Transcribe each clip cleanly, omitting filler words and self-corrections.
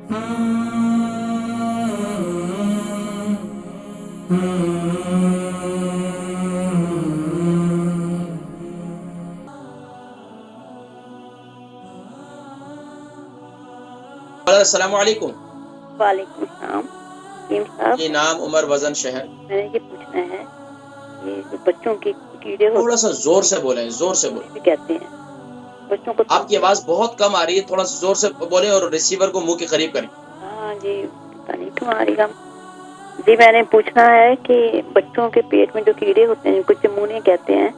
السلام علیکم. وعلیکم السلام. صاحب جی نام عمر وزن شہر. میں نے یہ پوچھنا ہے کہ جو بچوں کی کیڑے تھوڑا سا زور سے بولیں, زور سے بولیں. بھی کہتے ہیں بچوں کو. آپ کی آواز بہت کم آ رہی ہے, تھوڑا سا زور سے بولیں اور ریسیور کو منہ کے قریب کریں. ہاں جی, پتہ نہیں تمہاری کم. جی میں نے پوچھنا ہے کہ بچوں کے پیٹ میں جو کیڑے ہوتے ہیں, کچھ چمونے کہتے ہیں,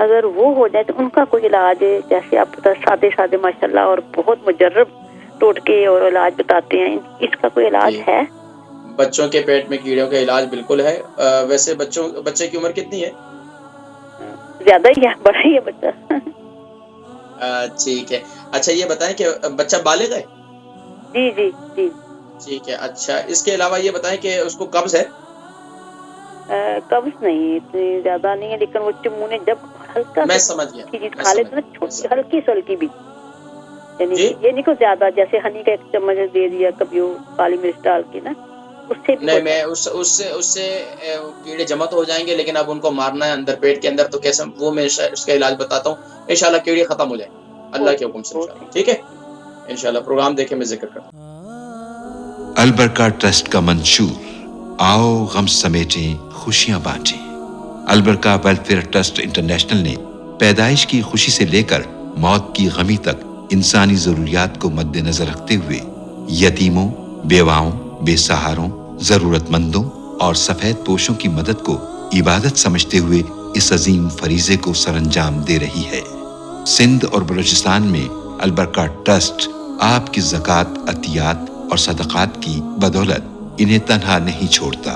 اگر وہ ہو جائے تو ان کا کوئی علاج ہے؟ جیسے آپ سادے سادے ماشاءاللہ اور بہت مجرب ٹوٹکے اور علاج بتاتے ہیں, اس کا کوئی علاج جی. ہے؟ بچوں کے پیٹ میں کیڑوں کا علاج بالکل ہے. ویسے بچے کی عمر کتنی ہے؟ زیادہ ہی ہے, بڑا ہی ہے بچہ. ٹھیک ہے. اچھا یہ بتائیں کہ بچہ بالغ ہے؟ جی جی جی. ٹھیک ہے. اچھا اس کے علاوہ یہ بتائیں کہ اس کو قبض ہے؟ قبض نہیں, اتنی زیادہ نہیں ہے, لیکن وہ چمونے جب ہلکا میں سمجھ گیا, چیز کھا لیتے نا, چھوٹی ہلکی سے ہلکی بھی, یعنی جی یہ نہیں کو زیادہ, جیسے ہنی کا ایک چمچ دے دیا کبھی وہ کالی مرچ ڈال کے نا, اس سے بھی نہیں, میں اس سے کیڑے جمع تو ہو جائیں گے, لیکن اب ان کو مارنا ہے اندر پیٹ کے اندر, تو کیسے وہ میں اس کا علاج بتاتا ہوں. انشاءاللہ کیڑے ختم ہو جائیں اللہ کے حکم سے انشاءاللہ. ٹھیک ہے انشاءاللہ. پروگرام دیکھیں میں ذکر کرتا ہوں. البرکہ ٹرسٹ کا منشور, آؤ غم سمیٹیں خوشیاں بانٹیں. البرکہ ویلفیئر ٹرسٹ انٹرنیشنل نے پیدائش کی خوشی سے لے کر موت کی غمی تک انسانی ضروریات کو مد نظر رکھتے ہوئے یتیموں, بیواؤں, بے سہاروں, ضرورت مندوں اور سفید پوشوں کی مدد کو عبادت سمجھتے ہوئے اس عظیم فریضے کو سر انجام دے رہی ہے. سندھ اور بلوچستان میں البرکہ ٹرسٹ آپ کی زکوٰۃ, عطیات اور صدقات کی بدولت انہیں تنہا نہیں چھوڑتا,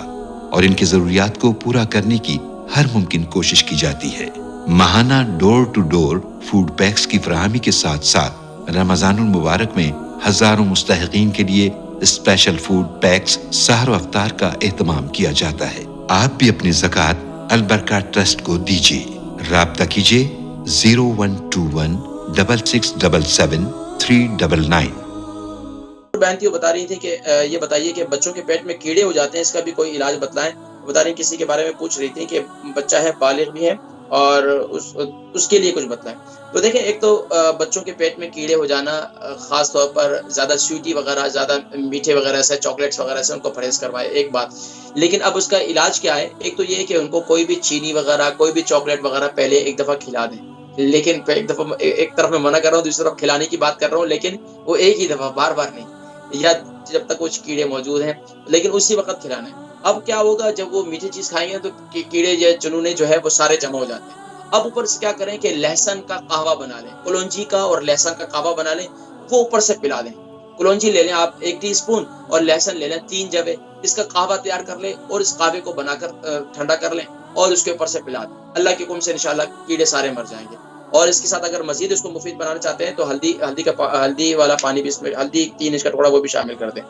اور ان کی ضروریات کو پورا کرنے کی ہر ممکن کوشش کی جاتی ہے. ماہانہ ڈور ٹو ڈور فوڈ پیکس کی فراہمی کے ساتھ ساتھ رمضان المبارک میں ہزاروں مستحقین کے لیے اسپیشل فوڈ پیکس سحر و افطار کا اہتمام کیا جاتا ہے. آپ بھی اپنی زکوٰۃ البرکہ ٹرسٹ کو دیجیے. رابطہ کیجیے 0121 6677 399. بہنتی بتا رہی تھی کہ یہ بتائیے کہ بچوں کے پیٹ میں کیڑے ہو جاتے ہیں, اس کا بھی کوئی علاج بتلائیں. بتا رہی کسی کے بارے میں پوچھ رہی تھی کہ بچہ ہے, بالغ بھی ہے, اور اس کے لیے کچھ بتلائیں. تو دیکھیں, ایک تو بچوں کے پیٹ میں کیڑے ہو جانا, خاص طور پر زیادہ سویٹی وغیرہ, زیادہ میٹھے وغیرہ سے, چاکلیٹس وغیرہ سے ان کو پرہیز کروائے, ایک بات. لیکن اب اس کا علاج کیا ہے؟ ایک تو یہ ہے کہ ان کو کوئی بھی چینی وغیرہ, کوئی بھی چاکلیٹ وغیرہ پہلے ایک دفعہ کھلا دیں. لیکن ایک طرف میں منع کر رہا ہوں, دوسری طرف کھلانے کی بات کر رہا ہوں, لیکن وہ ایک ہی دفعہ, بار بار نہیں, یا جب تک کچھ کیڑے موجود ہیں, لیکن اسی وقت کھلانا ہے. اب کیا ہوگا جب وہ میٹھی چیز کھائیں گے تو کیڑے یا چنونے جو ہے وہ سارے جمع ہو جاتے ہیں. اب اوپر سے کیا کریں کہ لہسن کا قہوہ بنا لیں, کلونجی کا اور لہسن کا قہوہ بنا لیں, وہ اوپر سے پلا دیں. کلونجی لے لیں آپ 1 ٹی اسپون, اور لہسن لے لیں 3 جوے, اس کا قہوہ تیار کر لیں, اور اس قہوے کو بنا کر ٹھنڈا کر لیں, اور اس کے اوپر سے پلا دیں. اللہ کے حکم سے انشاءاللہ کیڑے سارے مر جائیں گے. اور اس کے ساتھ اگر مزید اس کو مفید بنانا چاہتے ہیں تو ہلدی والا پانی بھی اس میں, ہلدی 3 انچ کا ٹکڑا وہ بھی شامل کر دیں.